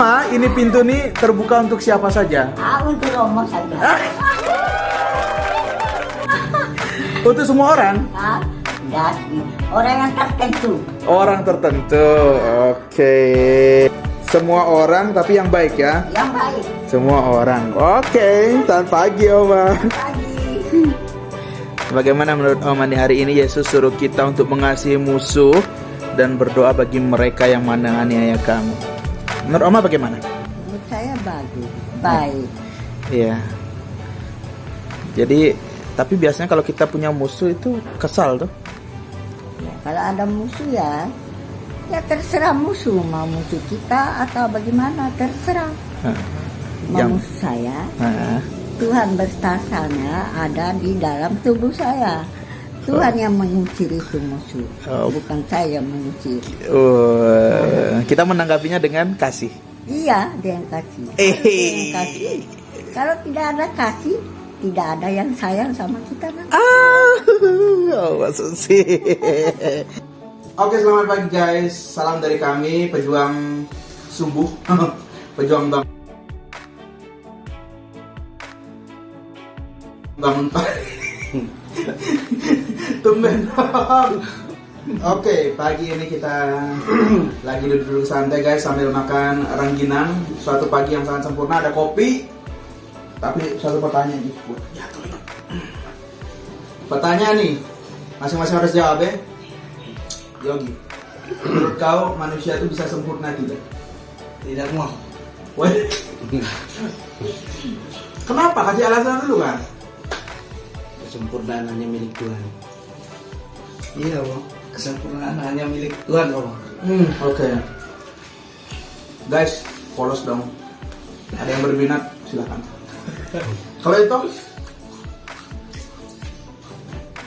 Ma, ini pintu nih terbuka untuk siapa saja? Untuk Romo saja. Untuk semua orang? Dan orang yang tertentu. Orang tertentu, oke. Semua orang tapi yang baik ya? Yang baik. Semua orang, oke. Selamat pagi Oma. Pagi. Bagaimana menurut Oma di hari ini Yesus suruh kita untuk mengasihi musuh dan berdoa bagi mereka yang menganiaya kamu? Menurut Oma bagaimana? Menurut saya bagus. Baik. Iya. Jadi, tapi biasanya kalau kita punya musuh itu kesal tuh. Ya, kalau ada musuh ya terserah musuh. Mau musuh kita atau bagaimana, terserah. Mau Yang- musuh saya, Nah, Tuhan bertasanya ada di dalam tubuh saya. Tuhan yang mengusir itu musuh, bukan saya yang mengusir. kita menanggapinya dengan kasih. Iya, dia yang kasih. Dia yang kasih. Kalau tidak ada kasih, tidak ada yang sayang sama kita nanti. Maksud sih. Oke, selamat pagi guys. Salam dari kami, pejuang subuh, pejuang bangun pagi. Tumben dong. Oke, pagi ini kita lagi duduk santai guys sambil makan rengginang. Suatu pagi yang sangat sempurna, ada kopi. Tapi satu pertanyaan nih, pertanyaan nih, masing-masing harus jawab ya. Yogi, menurut kau manusia itu bisa sempurna tidak? Tidak mau. Wah. Kenapa? Kasih alasan dulu kan? Kesempurnaan hanya milik Tuhan. Iya, Bang. Kesempurnaan hanya milik Tuhan, Bang. Oke. Guys, polos dong. Ada yang berminat, silakan. Kalau itu,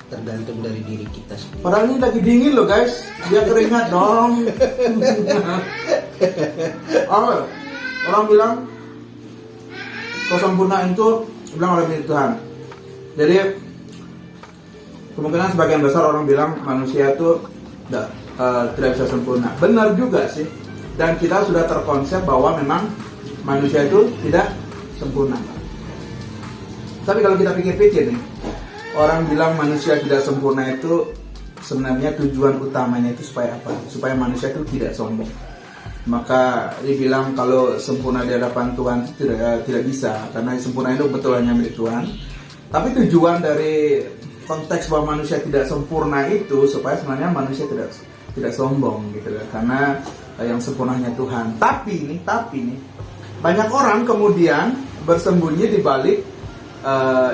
Tergantung dari diri kita sendiri. padahal ini lagi dingin loh guys. Dia keringat dong. Orang bilang kesempurnaan itu bilang oleh milik Tuhan. Jadi kemungkinan sebagian besar orang bilang manusia itu tidak bisa sempurna. Benar juga sih. Dan kita sudah terkonsep bahwa memang manusia itu tidak sempurna. Tapi kalau kita pikir-pikir nih, orang bilang manusia tidak sempurna itu sebenarnya tujuan utamanya itu supaya apa? Supaya manusia itu tidak sombong. Maka dibilang kalau sempurna di hadapan Tuhan itu tidak bisa, karena sempurna itu betul hanya milik Tuhan. Tapi tujuan dari konteks bahwa manusia tidak sempurna itu supaya sebenarnya manusia tidak sombong gitu ya. Karena yang sempurnanya Tuhan. Tapi nih banyak orang kemudian bersembunyi di balik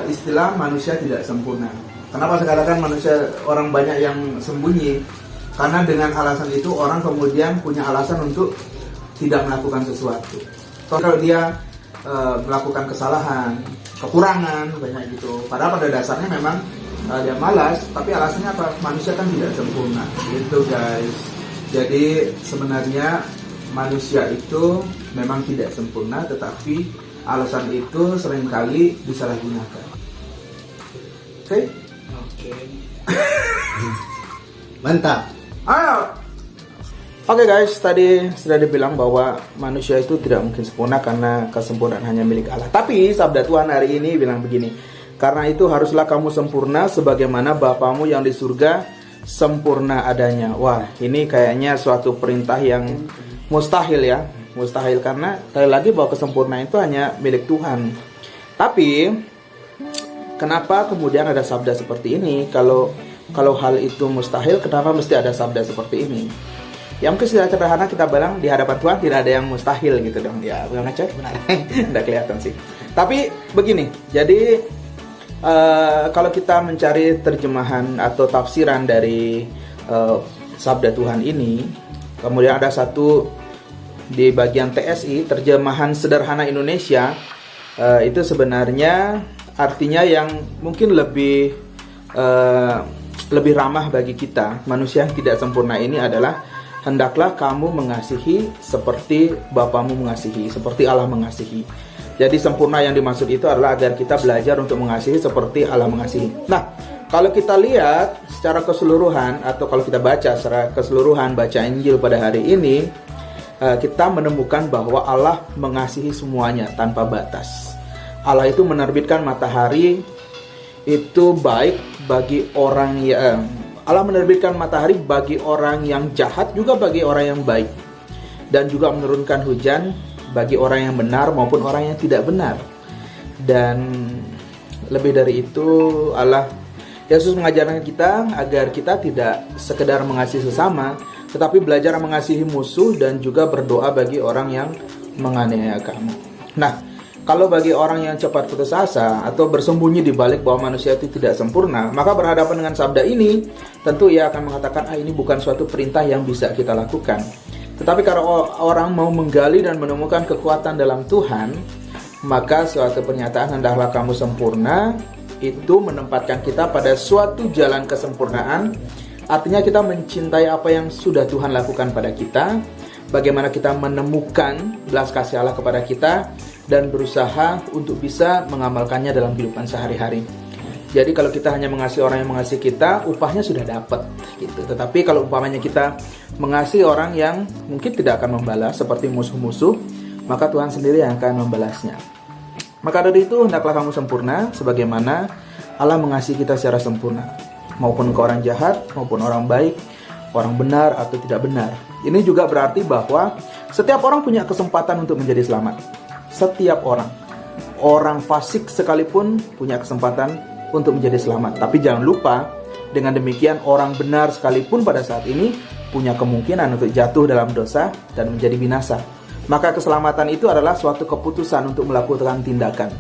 istilah manusia tidak sempurna. Kenapa saya katakan orang banyak yang sembunyi? Karena dengan alasan itu orang kemudian punya alasan untuk tidak melakukan sesuatu. So, kalau dia melakukan kesalahan, kekurangan banyak gitu. Padahal pada dasarnya memang dia malas, tapi alasannya apa? Manusia kan tidak sempurna. Gitu guys. Jadi sebenarnya manusia itu memang tidak sempurna, tetapi alasan itu seringkali disalahgunakan. Oke? Oke. Mantap. Ayo. Oke guys, tadi sudah dibilang bahwa manusia itu tidak mungkin sempurna karena kesempurnaan hanya milik Allah. Tapi sabda Tuhan hari ini bilang begini, karena itu haruslah kamu sempurna sebagaimana Bapamu yang di surga sempurna adanya. Wah, ini kayaknya suatu perintah yang mustahil ya. Mustahil karena sekali lagi bahwa kesempurnaan itu hanya milik Tuhan. Tapi kenapa kemudian ada sabda seperti ini? Kalau hal itu mustahil, kenapa mesti ada sabda seperti ini? Yang mungkin secara sederhana kita bilang di hadapan Tuhan tidak ada yang mustahil gitu dong. Ya, bukan ngaco, benar. Tidak kelihatan sih. Tapi begini, jadi kalau kita mencari terjemahan atau tafsiran dari sabda Tuhan ini, kemudian ada satu di bagian TSI, terjemahan sederhana Indonesia, itu sebenarnya artinya yang mungkin lebih ramah bagi kita. Manusia yang tidak sempurna ini adalah hendaklah kamu mengasihi seperti Bapamu mengasihi, seperti Allah mengasihi. Jadi sempurna yang dimaksud itu adalah agar kita belajar untuk mengasihi seperti Allah mengasihi. Nah, kalau kita lihat secara keseluruhan atau kalau kita baca secara keseluruhan, baca Injil pada hari ini, kita menemukan bahwa Allah mengasihi semuanya tanpa batas. Allah itu menerbitkan matahari itu baik bagi orang yang Allah menerbitkan matahari bagi orang yang jahat, juga bagi orang yang baik, dan juga menurunkan hujan bagi orang yang benar maupun orang yang tidak benar. Dan lebih dari itu, Yesus mengajarkan kita agar kita tidak sekedar mengasihi sesama, tetapi belajar mengasihi musuh dan juga berdoa bagi orang yang menganiaya kamu. Nah, kalau bagi orang yang cepat putus asa atau bersembunyi di balik bahwa manusia itu tidak sempurna, maka berhadapan dengan sabda ini, tentu ia akan mengatakan, ini bukan suatu perintah yang bisa kita lakukan. Tetapi kalau orang mau menggali dan menemukan kekuatan dalam Tuhan, maka suatu pernyataan hendaklah kamu sempurna, itu menempatkan kita pada suatu jalan kesempurnaan. Artinya kita mencintai apa yang sudah Tuhan lakukan pada kita, bagaimana kita menemukan belas kasih Allah kepada kita, dan berusaha untuk bisa mengamalkannya dalam kehidupan sehari-hari. Jadi kalau kita hanya mengasihi orang yang mengasihi kita, upahnya sudah dapat gitu. Tetapi kalau umpamanya kita mengasihi orang yang mungkin tidak akan membalas seperti musuh-musuh, maka Tuhan sendiri yang akan membalasnya. Maka dari itu hendaklah kamu sempurna sebagaimana Allah mengasihi kita secara sempurna, maupun ke orang jahat maupun orang baik, orang benar atau tidak benar. Ini juga berarti bahwa setiap orang punya kesempatan untuk menjadi selamat. Setiap orang fasik sekalipun punya kesempatan untuk menjadi selamat. Tapi jangan lupa, dengan demikian orang benar sekalipun pada saat ini punya kemungkinan untuk jatuh dalam dosa dan menjadi binasa. Maka keselamatan itu adalah suatu keputusan untuk melakukan tindakan,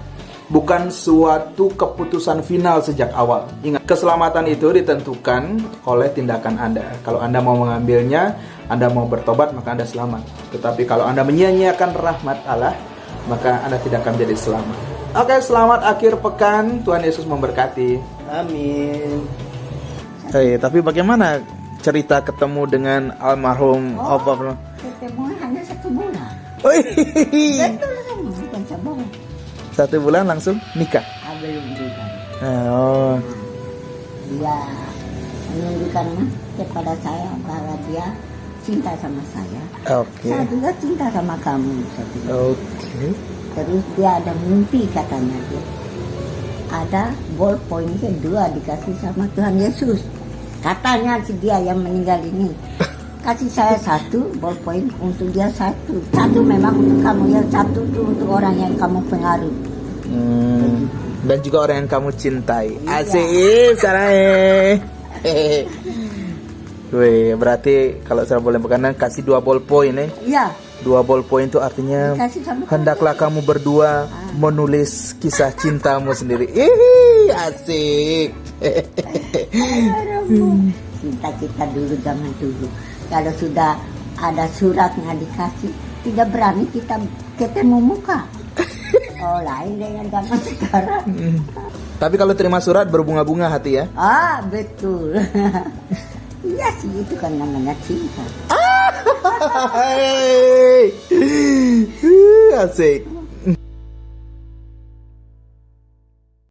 bukan suatu keputusan final sejak awal. Ingat, keselamatan itu ditentukan oleh tindakan Anda. Kalau Anda mau mengambilnya, Anda mau bertobat, maka Anda selamat. Tetapi kalau Anda menyia-nyiakan rahmat Allah, maka Anda tidak akan menjadi selamat. Oke, selamat akhir pekan. Tuhan Yesus memberkati. Amin. Tapi bagaimana cerita ketemu dengan almarhum Opa? Ketemu hanya 1 bulan. Betul kan, bukan sabar. 1 bulan langsung nikah. Belum juga. Dia menunjukkan kepada saya bahwa dia cinta sama saya. Oke. Saya juga cinta sama kamu. Oke. Terus dia ada mimpi katanya dia. Ada ballpoint kedua dikasih sama Tuhan Yesus. Katanya si dia yang meninggal ini. Kasih saya 1 ballpoint, untuk dia 1 memang untuk kamu, yang 1 itu untuk orang yang kamu pengaruh. Dan juga orang yang kamu cintai. Iya. Asik, sarai. Wih, berarti kalau saya boleh berkenan kasih 2 ballpoint nih. Iya. 2 ballpoint itu artinya Dikasih sama hendaklah kamu berdua menulis kisah cintamu sendiri. Ih, asik. Cinta kita dulu, zaman dulu. Kalau sudah ada suratnya dikasih, tidak berani kita ketemu muka. Oh, lain dengan zaman sekarang. Tapi kalau terima surat berbunga-bunga hati ya. Betul. Iya sih, itu kan namanya cinta. Asik.